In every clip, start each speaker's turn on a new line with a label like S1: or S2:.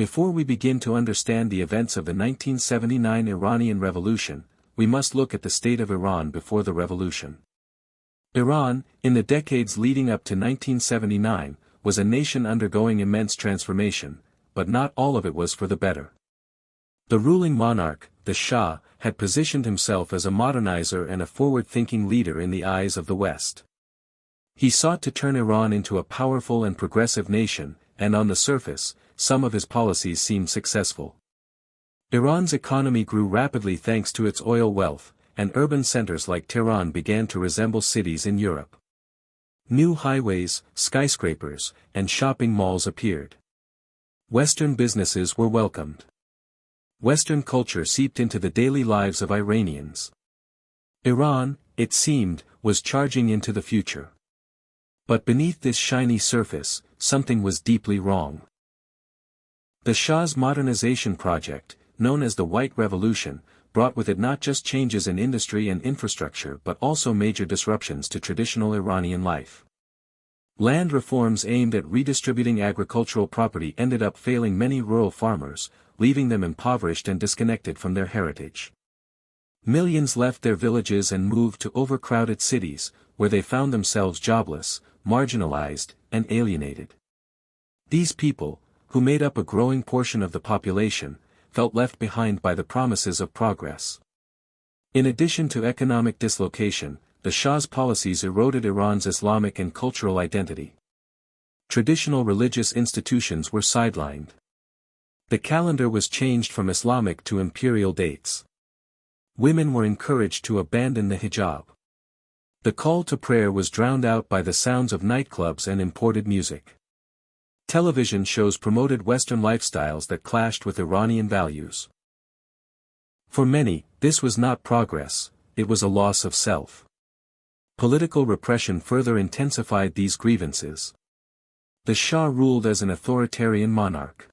S1: Before we begin to understand the events of the 1979 Iranian Revolution, we must look at the state of Iran before the revolution. Iran, in the decades leading up to 1979, was a nation undergoing immense transformation, but not all of it was for the better. The ruling monarch, the Shah, had positioned himself as a modernizer and a forward-thinking leader in the eyes of the West. He sought to turn Iran into a powerful and progressive nation, and on the surface, some of his policies seemed successful. Iran's economy grew rapidly thanks to its oil wealth, and urban centers like Tehran began to resemble cities in Europe. New highways, skyscrapers, and shopping malls appeared. Western businesses were welcomed. Western culture seeped into the daily lives of Iranians. Iran, it seemed, was charging into the future. But beneath this shiny surface, something was deeply wrong. The Shah's modernization project, known as the White Revolution, brought with it not just changes in industry and infrastructure but also major disruptions to traditional Iranian life. Land reforms aimed at redistributing agricultural property ended up failing many rural farmers, leaving them impoverished and disconnected from their heritage. Millions left their villages and moved to overcrowded cities, where they found themselves jobless, marginalized, and alienated. These people, who made up a growing portion of the population, felt left behind by the promises of progress. In addition to economic dislocation, the Shah's policies eroded Iran's Islamic and cultural identity. Traditional religious institutions were sidelined. The calendar was changed from Islamic to imperial dates. Women were encouraged to abandon the hijab. The call to prayer was drowned out by the sounds of nightclubs and imported music. Television shows promoted Western lifestyles that clashed with Iranian values. For many, this was not progress, it was a loss of self. Political repression further intensified these grievances. The Shah ruled as an authoritarian monarch.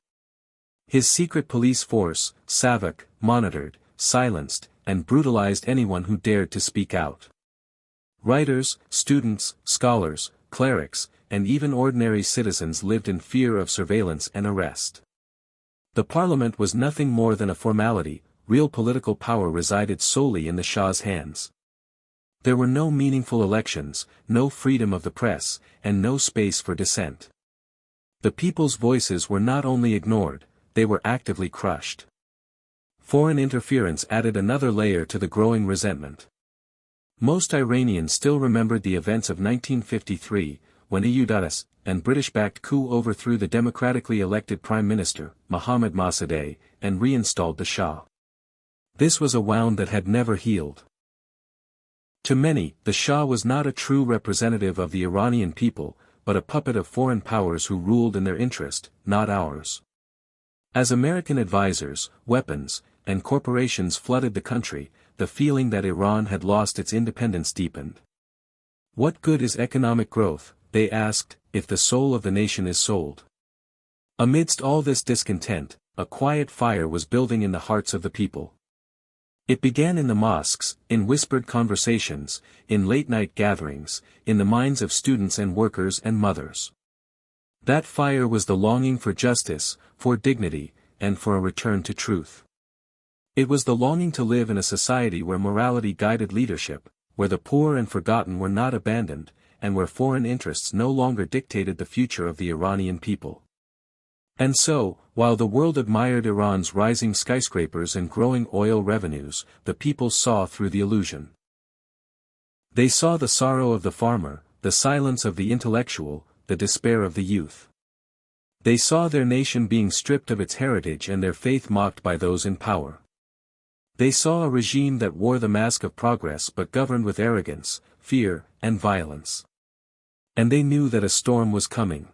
S1: His secret police force, Savak, monitored, silenced, and brutalized anyone who dared to speak out. Writers, students, scholars, clerics, and even ordinary citizens lived in fear of surveillance and arrest. The parliament was nothing more than a formality, real political power resided solely in the Shah's hands. There were no meaningful elections, no freedom of the press, and no space for dissent. The people's voices were not only ignored, they were actively crushed. Foreign interference added another layer to the growing resentment. Most Iranians still remembered the events of 1953, when a UDAS and British-backed coup overthrew the democratically elected Prime Minister, Mohammad Mossadegh, and reinstalled the Shah. This was a wound that had never healed. To many, the Shah was not a true representative of the Iranian people, but a puppet of foreign powers who ruled in their interest, not ours. As American advisors, weapons, and corporations flooded the country, the feeling that Iran had lost its independence deepened. What good is economic growth, they asked, if the soul of the nation is sold? Amidst all this discontent, a quiet fire was building in the hearts of the people. It began in the mosques, in whispered conversations, in late-night gatherings, in the minds of students and workers and mothers. That fire was the longing for justice, for dignity, and for a return to truth. It was the longing to live in a society where morality guided leadership, where the poor and forgotten were not abandoned, and where foreign interests no longer dictated the future of the Iranian people. And so, while the world admired Iran's rising skyscrapers and growing oil revenues, the people saw through the illusion. They saw the sorrow of the farmer, the silence of the intellectual, the despair of the youth. They saw their nation being stripped of its heritage and their faith mocked by those in power. They saw a regime that wore the mask of progress but governed with arrogance, fear, and violence. And they knew that a storm was coming.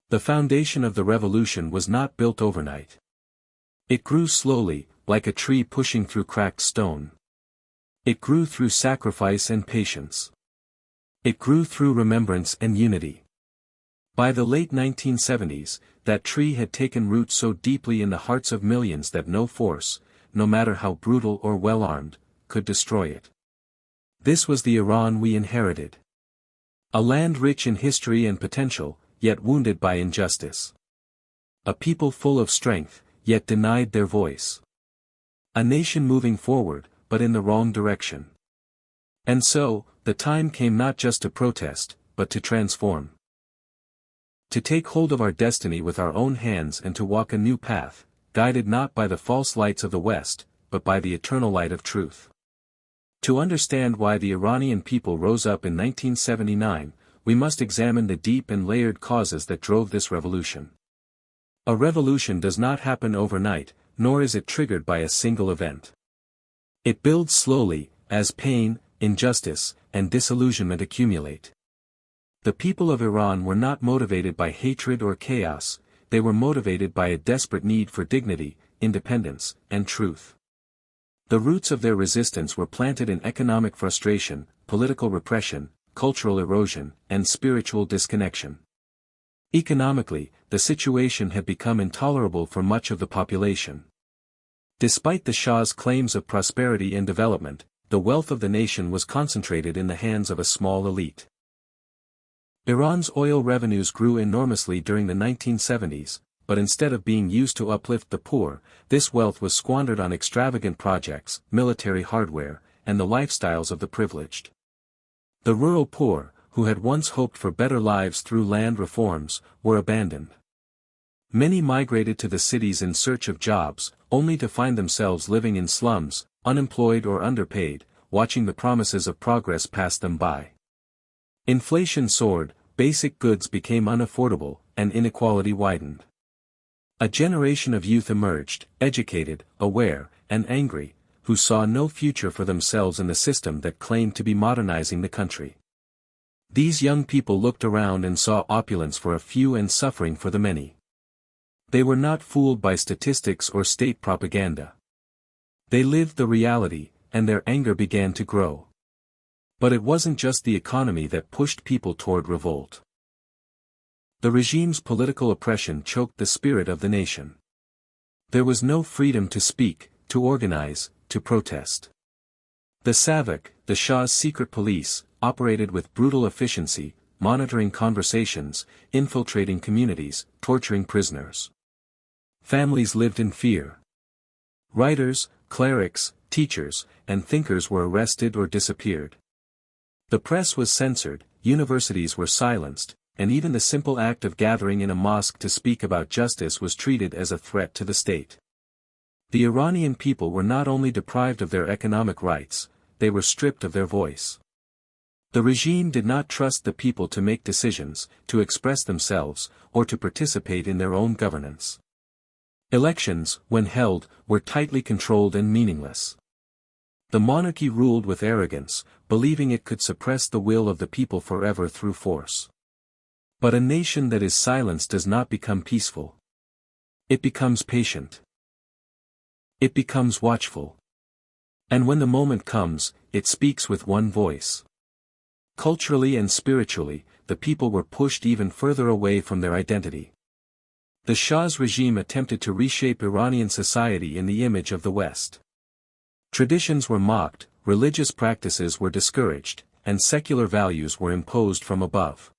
S1: The foundation of the revolution was not built overnight. It grew slowly, like a tree pushing through cracked stone. It grew through sacrifice and patience. It grew through remembrance and unity. By the late 1970s, that tree had taken root so deeply in the hearts of millions that no force, no matter how brutal or well-armed, could destroy it. This was the Iran we inherited. A land rich in history and potential, yet wounded by injustice. A people full of strength, yet denied their voice. A nation moving forward, but in the wrong direction. And so, the time came not just to protest, but to transform. To take hold of our destiny with our own hands and to walk a new path, guided not by the false lights of the West, but by the eternal light of truth. To understand why the Iranian people rose up in 1979, we must examine the deep and layered causes that drove this revolution. A revolution does not happen overnight, nor is it triggered by a single event. It builds slowly, as pain, injustice, and disillusionment accumulate. The people of Iran were not motivated by hatred or chaos, they were motivated by a desperate need for dignity, independence, and truth. The roots of their resistance were planted in economic frustration, political repression, cultural erosion, and spiritual disconnection. Economically, the situation had become intolerable for much of the population. Despite the Shah's claims of prosperity and development, the wealth of the nation was concentrated in the hands of a small elite. Iran's oil revenues grew enormously during the 1970s, but instead of being used to uplift the poor, this wealth was squandered on extravagant projects, military hardware, and the lifestyles of the privileged. The rural poor, who had once hoped for better lives through land reforms, were abandoned. Many migrated to the cities in search of jobs, only to find themselves living in slums, unemployed or underpaid, watching the promises of progress pass them by. Inflation soared, basic goods became unaffordable, and inequality widened. A generation of youth emerged, educated, aware, and angry, who saw no future for themselves in the system that claimed to be modernizing the country. These young people looked around and saw opulence for a few and suffering for the many. They were not fooled by statistics or state propaganda. They lived the reality, and their anger began to grow. But it wasn't just the economy that pushed people toward revolt. The regime's political oppression choked the spirit of the nation. There was no freedom to speak, to organize, to protest. The Savak, the Shah's secret police, operated with brutal efficiency, monitoring conversations, infiltrating communities, torturing prisoners. Families lived in fear. Writers, clerics, teachers, and thinkers were arrested or disappeared. The press was censored, universities were silenced, and even the simple act of gathering in a mosque to speak about justice was treated as a threat to the state. The Iranian people were not only deprived of their economic rights, they were stripped of their voice. The regime did not trust the people to make decisions, to express themselves, or to participate in their own governance. Elections, when held, were tightly controlled and meaningless. The monarchy ruled with arrogance, believing it could suppress the will of the people forever through force. But a nation that is silenced does not become peaceful. It becomes patient. It becomes watchful. And when the moment comes, it speaks with one voice. Culturally and spiritually, the people were pushed even further away from their identity. The Shah's regime attempted to reshape Iranian society in the image of the West. Traditions were mocked, religious practices were discouraged, and secular values were imposed from above.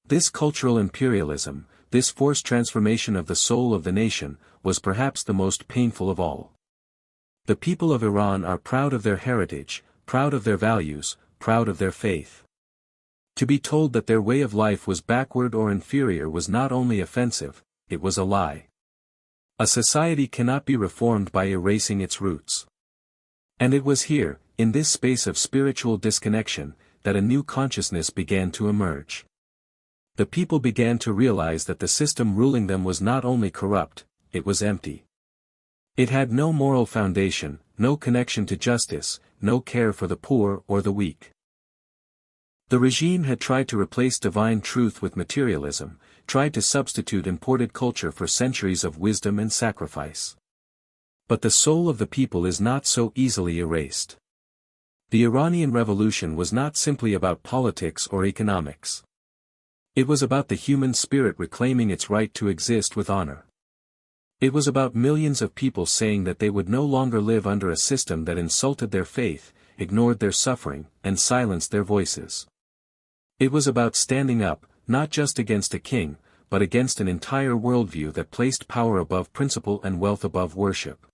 S1: This cultural imperialism, this forced transformation of the soul of the nation, was perhaps the most painful of all. The people of Iran are proud of their heritage, proud of their values, proud of their faith. To be told that their way of life was backward or inferior was not only offensive, it was a lie. A society cannot be reformed by erasing its roots. And it was here, in this space of spiritual disconnection, that a new consciousness began to emerge. The people began to realize that the system ruling them was not only corrupt, it was empty. It had no moral foundation, no connection to justice, no care for the poor or the weak. The regime had tried to replace divine truth with materialism, tried to substitute imported culture for centuries of wisdom and sacrifice. But the soul of the people is not so easily erased. The Iranian Revolution was not simply about politics or economics. It was about the human spirit reclaiming its right to exist with honor. It was about millions of people saying that they would no longer live under a system that insulted their faith, ignored their suffering, and silenced their voices. It was about standing up, not just against a king, but against an entire worldview that placed power above principle and wealth above worship.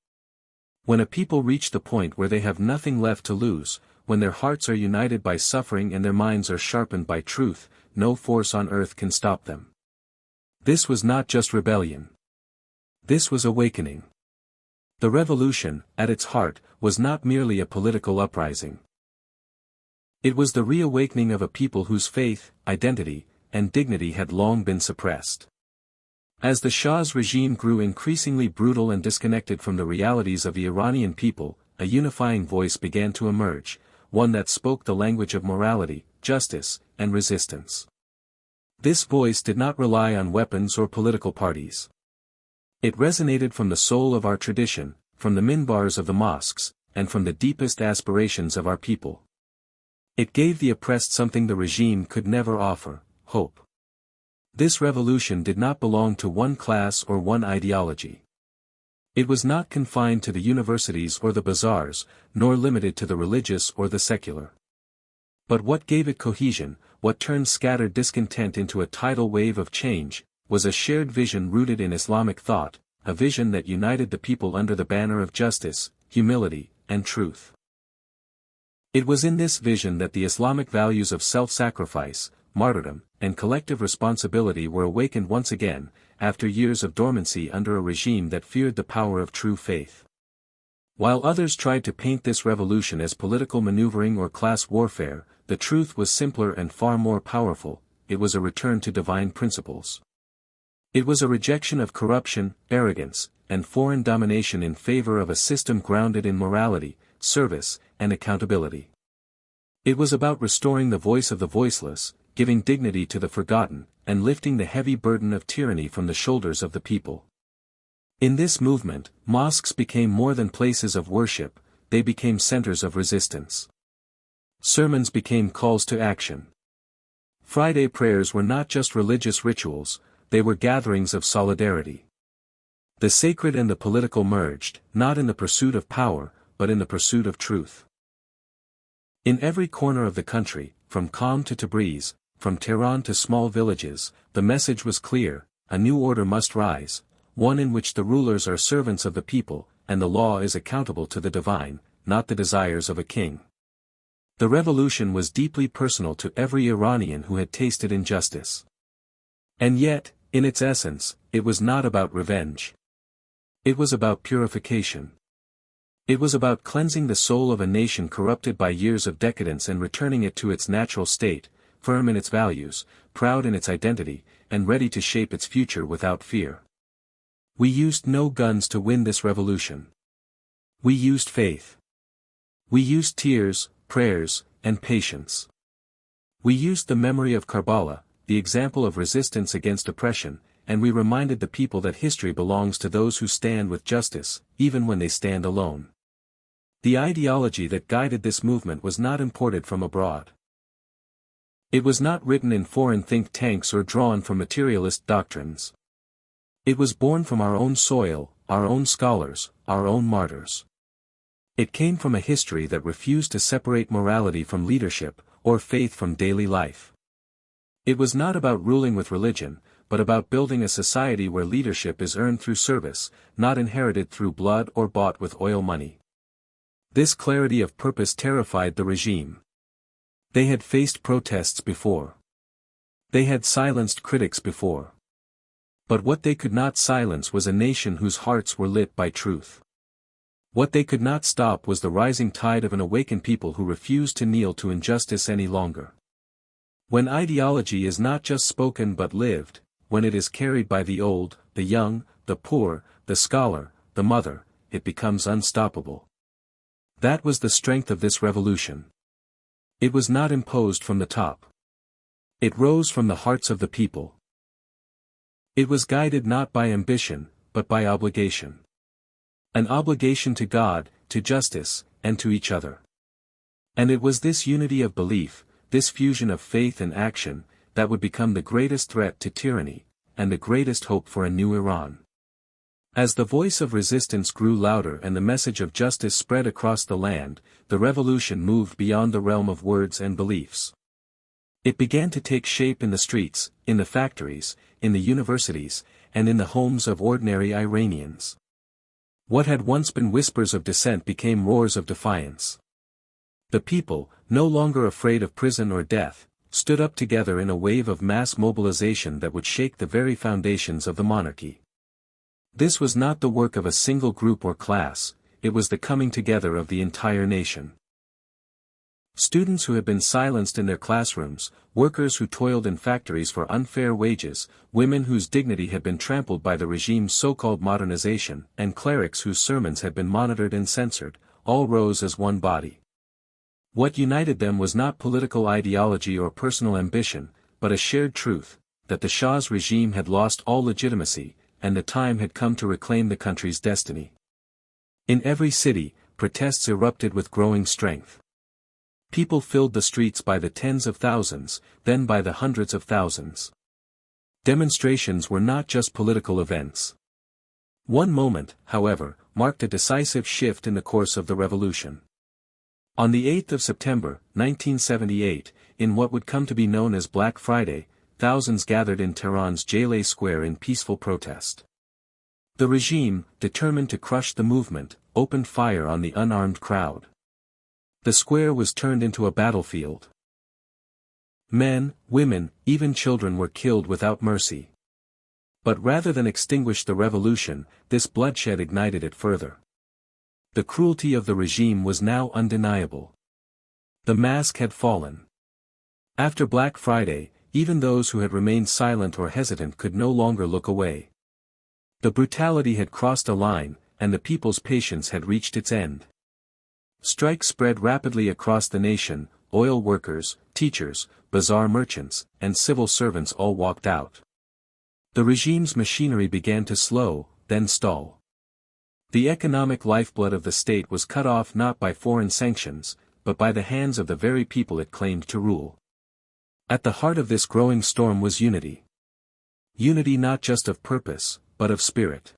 S1: When a people reach the point where they have nothing left to lose, when their hearts are united by suffering and their minds are sharpened by truth, no force on earth can stop them. This was not just rebellion. This was awakening. The revolution, at its heart, was not merely a political uprising. It was the reawakening of a people whose faith, identity, and dignity had long been suppressed. As the Shah's regime grew increasingly brutal and disconnected from the realities of the Iranian people, a unifying voice began to emerge, one that spoke the language of morality, justice, and resistance. This voice did not rely on weapons or political parties. It resonated from the soul of our tradition, from the minbars of the mosques, and from the deepest aspirations of our people. It gave the oppressed something the regime could never offer: hope. This revolution did not belong to one class or one ideology. It was not confined to the universities or the bazaars, nor limited to the religious or the secular. But what gave it cohesion, what turned scattered discontent into a tidal wave of change, was a shared vision rooted in Islamic thought, a vision that united the people under the banner of justice, humility, and truth. It was in this vision that the Islamic values of self-sacrifice, martyrdom, and collective responsibility were awakened once again, after years of dormancy under a regime that feared the power of true faith. While others tried to paint this revolution as political maneuvering or class warfare, the truth was simpler and far more powerful: it was a return to divine principles. It was a rejection of corruption, arrogance, and foreign domination in favor of a system grounded in morality, service, and accountability. It was about restoring the voice of the voiceless, giving dignity to the forgotten, and lifting the heavy burden of tyranny from the shoulders of the people. In this movement, mosques became more than places of worship, they became centers of resistance. Sermons became calls to action. Friday prayers were not just religious rituals, they were gatherings of solidarity. The sacred and the political merged, not in the pursuit of power, but in the pursuit of truth. In every corner of the country, from Qom to Tabriz, from Tehran to small villages, the message was clear: a new order must rise, one in which the rulers are servants of the people, and the law is accountable to the divine, not the desires of a king. The revolution was deeply personal to every Iranian who had tasted injustice. And yet, in its essence, it was not about revenge. It was about purification. It was about cleansing the soul of a nation corrupted by years of decadence and returning it to its natural state, firm in its values, proud in its identity, and ready to shape its future without fear. We used no guns to win this revolution. We used faith. We used tears, prayers, and patience. We used the memory of Karbala, the example of resistance against oppression, and we reminded the people that history belongs to those who stand with justice, even when they stand alone. The ideology that guided this movement was not imported from abroad. It was not written in foreign think tanks or drawn from materialist doctrines. It was born from our own soil, our own scholars, our own martyrs. It came from a history that refused to separate morality from leadership, or faith from daily life. It was not about ruling with religion, but about building a society where leadership is earned through service, not inherited through blood or bought with oil money. This clarity of purpose terrified the regime. They had faced protests before. They had silenced critics before. But what they could not silence was a nation whose hearts were lit by truth. What they could not stop was the rising tide of an awakened people who refused to kneel to injustice any longer. When ideology is not just spoken but lived, when it is carried by the old, the young, the poor, the scholar, the mother, it becomes unstoppable. That was the strength of this revolution. It was not imposed from the top. It rose from the hearts of the people. It was guided not by ambition, but by obligation. An obligation to God, to justice, and to each other. And it was this unity of belief, this fusion of faith and action, that would become the greatest threat to tyranny, and the greatest hope for a new Iran. As the voice of resistance grew louder and the message of justice spread across the land, the revolution moved beyond the realm of words and beliefs. It began to take shape in the streets, in the factories, in the universities, and in the homes of ordinary Iranians. What had once been whispers of dissent became roars of defiance. The people, no longer afraid of prison or death, stood up together in a wave of mass mobilization that would shake the very foundations of the monarchy. This was not the work of a single group or class, it was the coming together of the entire nation. Students who had been silenced in their classrooms, workers who toiled in factories for unfair wages, women whose dignity had been trampled by the regime's so-called modernization, and clerics whose sermons had been monitored and censored, all rose as one body. What united them was not political ideology or personal ambition, but a shared truth, that the Shah's regime had lost all legitimacy, and the time had come to reclaim the country's destiny. In every city, protests erupted with growing strength. People filled the streets by the tens of thousands, then by the hundreds of thousands. Demonstrations were not just political events. One moment, however, marked a decisive shift in the course of the revolution. On the 8th of September, 1978, in what would come to be known as Black Friday, thousands gathered in Tehran's Jaleh Square in peaceful protest. The regime, determined to crush the movement, opened fire on the unarmed crowd. The square was turned into a battlefield. Men, women, even children were killed without mercy. But rather than extinguish the revolution, this bloodshed ignited it further. The cruelty of the regime was now undeniable. The mask had fallen. After Black Friday, even those who had remained silent or hesitant could no longer look away. The brutality had crossed a line, and the people's patience had reached its end. Strikes spread rapidly across the nation, oil workers, teachers, bazaar merchants, and civil servants all walked out. The regime's machinery began to slow, then stall. The economic lifeblood of the state was cut off not by foreign sanctions, but by the hands of the very people it claimed to rule. At the heart of this growing storm was unity. Unity not just of purpose, but of spirit.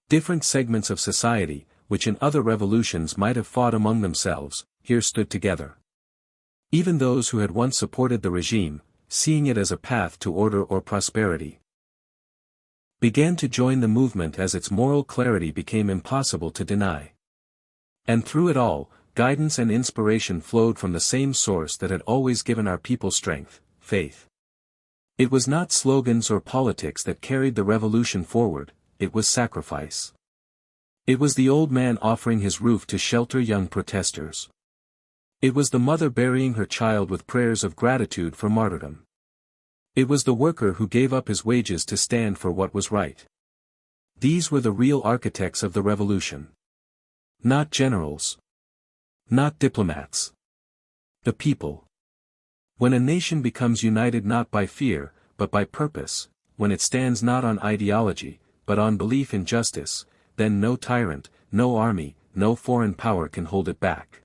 S1: Different segments of society, which in other revolutions might have fought among themselves, here stood together. Even those who had once supported the regime, seeing it as a path to order or prosperity, began to join the movement as its moral clarity became impossible to deny. And through it all, guidance and inspiration flowed from the same source that had always given our people strength, faith. It was not slogans or politics that carried the revolution forward, it was sacrifice. It was the old man offering his roof to shelter young protesters. It was the mother burying her child with prayers of gratitude for martyrdom. It was the worker who gave up his wages to stand for what was right. These were the real architects of the revolution. Not generals. Not diplomats. The people. When a nation becomes united not by fear, but by purpose, when it stands not on ideology, but on belief in justice, then no tyrant, no army, no foreign power can hold it back.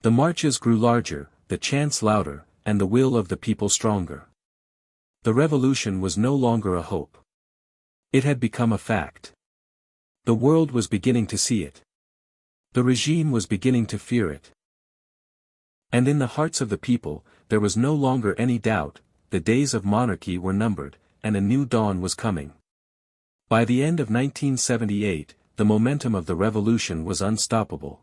S1: The marches grew larger, the chants louder, and the will of the people stronger. The revolution was no longer a hope. It had become a fact. The world was beginning to see it. The regime was beginning to fear it. And in the hearts of the people, there was no longer any doubt, the days of monarchy were numbered, and a new dawn was coming. By the end of 1978, the momentum of the revolution was unstoppable.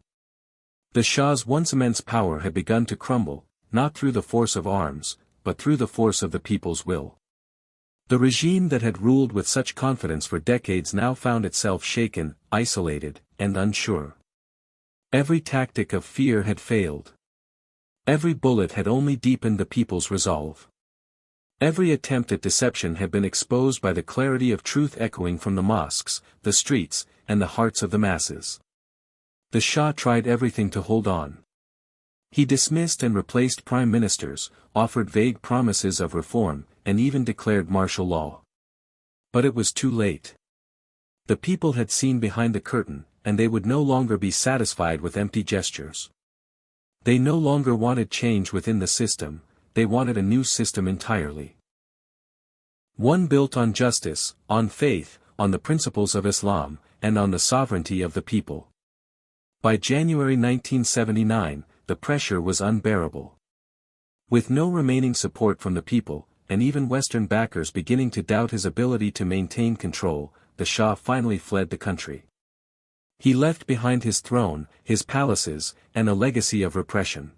S1: The Shah's once immense power had begun to crumble, not through the force of arms, but through the force of the people's will. The regime that had ruled with such confidence for decades now found itself shaken, isolated, and unsure. Every tactic of fear had failed. Every bullet had only deepened the people's resolve. Every attempt at deception had been exposed by the clarity of truth echoing from the mosques, the streets, and the hearts of the masses. The Shah tried everything to hold on. He dismissed and replaced prime ministers, offered vague promises of reform, and even declared martial law. But it was too late. The people had seen behind the curtain, and they would no longer be satisfied with empty gestures. They no longer wanted change within the system, they wanted a new system entirely. One built on justice, on faith, on the principles of Islam, and on the sovereignty of the people. By January 1979, the pressure was unbearable. With no remaining support from the people, and even Western backers beginning to doubt his ability to maintain control, the Shah finally fled the country. He left behind his throne, his palaces, and a legacy of repression.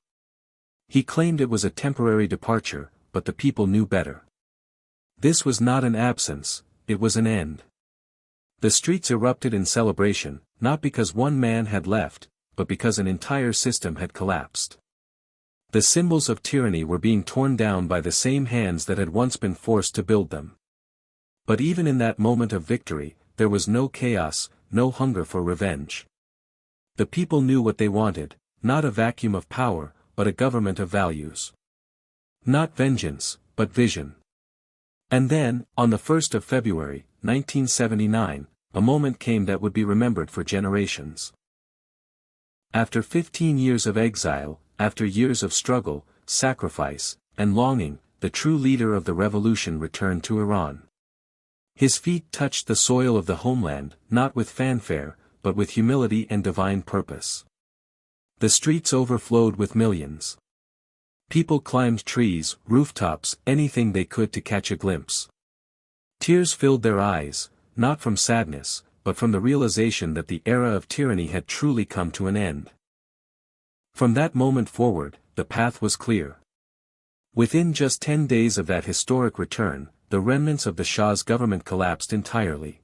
S1: He claimed it was a temporary departure, but the people knew better. This was not an absence, it was an end. The streets erupted in celebration, not because one man had left, but because an entire system had collapsed. The symbols of tyranny were being torn down by the same hands that had once been forced to build them. But even in that moment of victory, there was no chaos, no hunger for revenge. The people knew what they wanted, not a vacuum of power, but a government of values. Not vengeance, but vision. And then, on the 1st of February, 1979, a moment came that would be remembered for generations. After 15 years of exile, after years of struggle, sacrifice, and longing, the true leader of the revolution returned to Iran. His feet touched the soil of the homeland, not with fanfare, but with humility and divine purpose. The streets overflowed with millions. People climbed trees, rooftops, anything they could to catch a glimpse. Tears filled their eyes, not from sadness, but from the realization that the era of tyranny had truly come to an end. From that moment forward, the path was clear. Within just 10 days of that historic return, the remnants of the Shah's government collapsed entirely.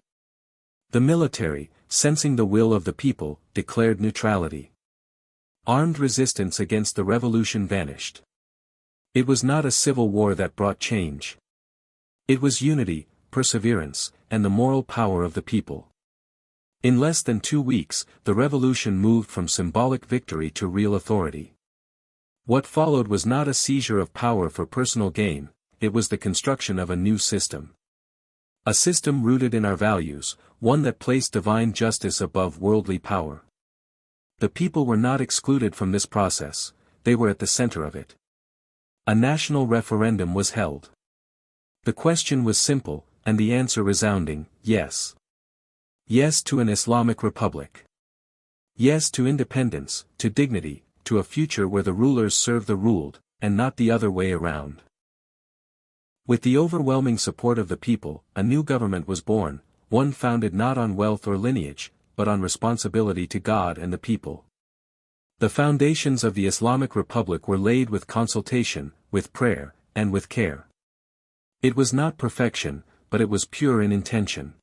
S1: The military, sensing the will of the people, declared neutrality. Armed resistance against the revolution vanished. It was not a civil war that brought change. It was unity, perseverance, and the moral power of the people. In less than 2 weeks, the revolution moved from symbolic victory to real authority. What followed was not a seizure of power for personal gain, it was the construction of a new system. A system rooted in our values, one that placed divine justice above worldly power. The people were not excluded from this process, they were at the center of it. A national referendum was held. The question was simple, and the answer resounding, yes. Yes to an Islamic republic. Yes to independence, to dignity, to a future where the rulers serve the ruled, and not the other way around. With the overwhelming support of the people, a new government was born, one founded not on wealth or lineage, but on responsibility to God and the people. The foundations of the Islamic Republic were laid with consultation, with prayer, and with care. It was not perfection, but it was pure in intention.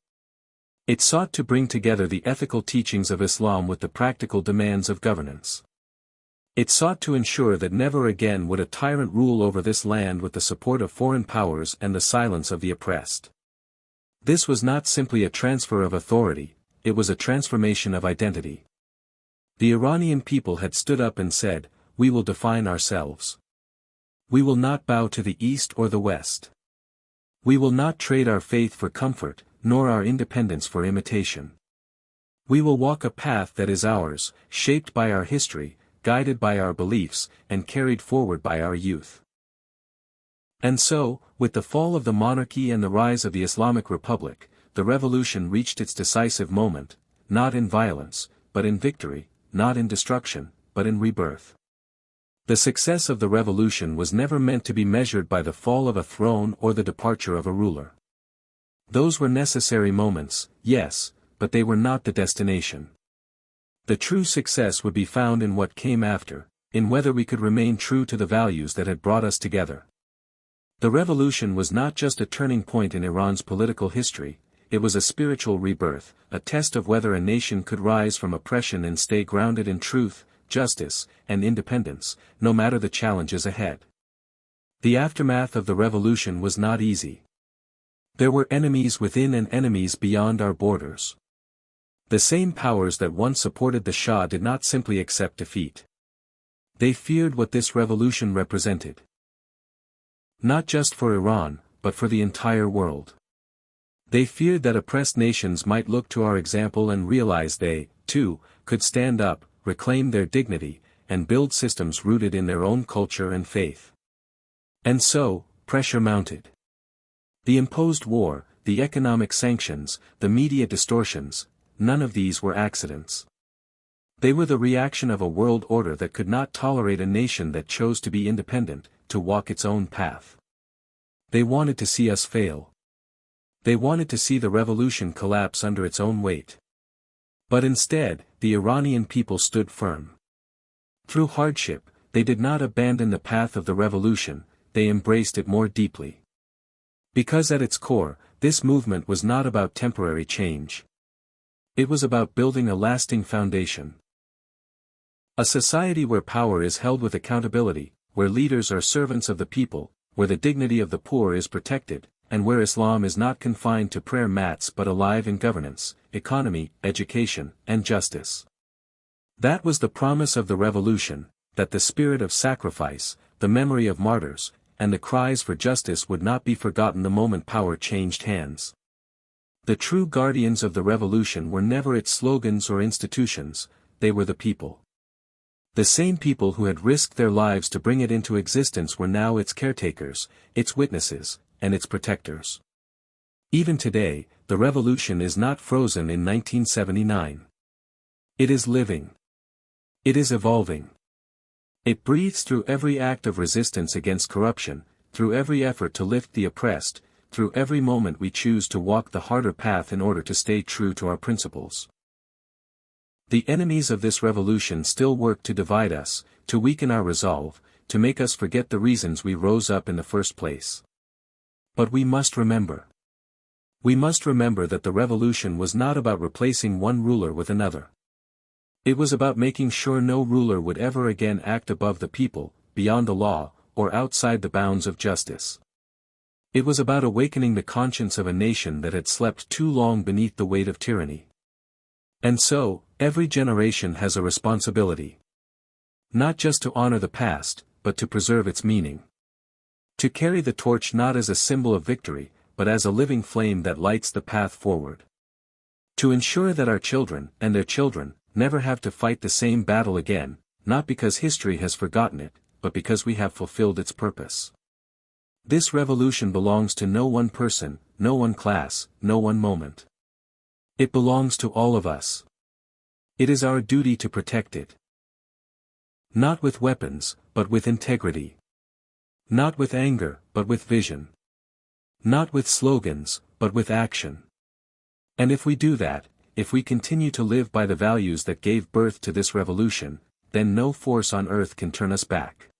S1: It sought to bring together the ethical teachings of Islam with the practical demands of governance. It sought to ensure that never again would a tyrant rule over this land with the support of foreign powers and the silence of the oppressed. This was not simply a transfer of authority, it was a transformation of identity. The Iranian people had stood up and said, "We will define ourselves. We will not bow to the East or the West. We will not trade our faith for comfort, nor our independence for imitation. We will walk a path that is ours, shaped by our history, guided by our beliefs, and carried forward by our youth." And so, with the fall of the monarchy and the rise of the Islamic Republic, the revolution reached its decisive moment, not in violence, but in victory, not in destruction, but in rebirth. The success of the revolution was never meant to be measured by the fall of a throne or the departure of a ruler. Those were necessary moments, yes, but they were not the destination. The true success would be found in what came after, in whether we could remain true to the values that had brought us together. The revolution was not just a turning point in Iran's political history, it was a spiritual rebirth, a test of whether a nation could rise from oppression and stay grounded in truth, justice, and independence, no matter the challenges ahead. The aftermath of the revolution was not easy. There were enemies within and enemies beyond our borders. The same powers that once supported the Shah did not simply accept defeat. They feared what this revolution represented. Not just for Iran, but for the entire world. They feared that oppressed nations might look to our example and realize they, too, could stand up, reclaim their dignity, and build systems rooted in their own culture and faith. And so, pressure mounted. The imposed war, the economic sanctions, the media distortions, none of these were accidents. They were the reaction of a world order that could not tolerate a nation that chose to be independent, to walk its own path. They wanted to see us fail. They wanted to see the revolution collapse under its own weight. But instead, the Iranian people stood firm. Through hardship, they did not abandon the path of the revolution, they embraced it more deeply. Because at its core, this movement was not about temporary change. It was about building a lasting foundation. A society where power is held with accountability, where leaders are servants of the people, where the dignity of the poor is protected, and where Islam is not confined to prayer mats but alive in governance, economy, education, and justice. That was the promise of the revolution, that the spirit of sacrifice, the memory of martyrs, and the cries for justice would not be forgotten the moment power changed hands. The true guardians of the revolution were never its slogans or institutions, they were the people. The same people who had risked their lives to bring it into existence were now its caretakers, its witnesses, and its protectors. Even today, the revolution is not frozen in 1979. It is living. It is evolving. It breathes through every act of resistance against corruption, through every effort to lift the oppressed, through every moment we choose to walk the harder path in order to stay true to our principles. The enemies of this revolution still work to divide us, to weaken our resolve, to make us forget the reasons we rose up in the first place. But we must remember. We must remember that the revolution was not about replacing one ruler with another. It was about making sure no ruler would ever again act above the people, beyond the law, or outside the bounds of justice. It was about awakening the conscience of a nation that had slept too long beneath the weight of tyranny. And so, every generation has a responsibility. Not just to honor the past, but to preserve its meaning. To carry the torch not as a symbol of victory, but as a living flame that lights the path forward. To ensure that our children, and their children, never have to fight the same battle again, not because history has forgotten it, but because we have fulfilled its purpose. This revolution belongs to no one person, no one class, no one moment. It belongs to all of us. It is our duty to protect it. Not with weapons, but with integrity. Not with anger, but with vision. Not with slogans, but with action. And if we do that, if we continue to live by the values that gave birth to this revolution, then no force on earth can turn us back.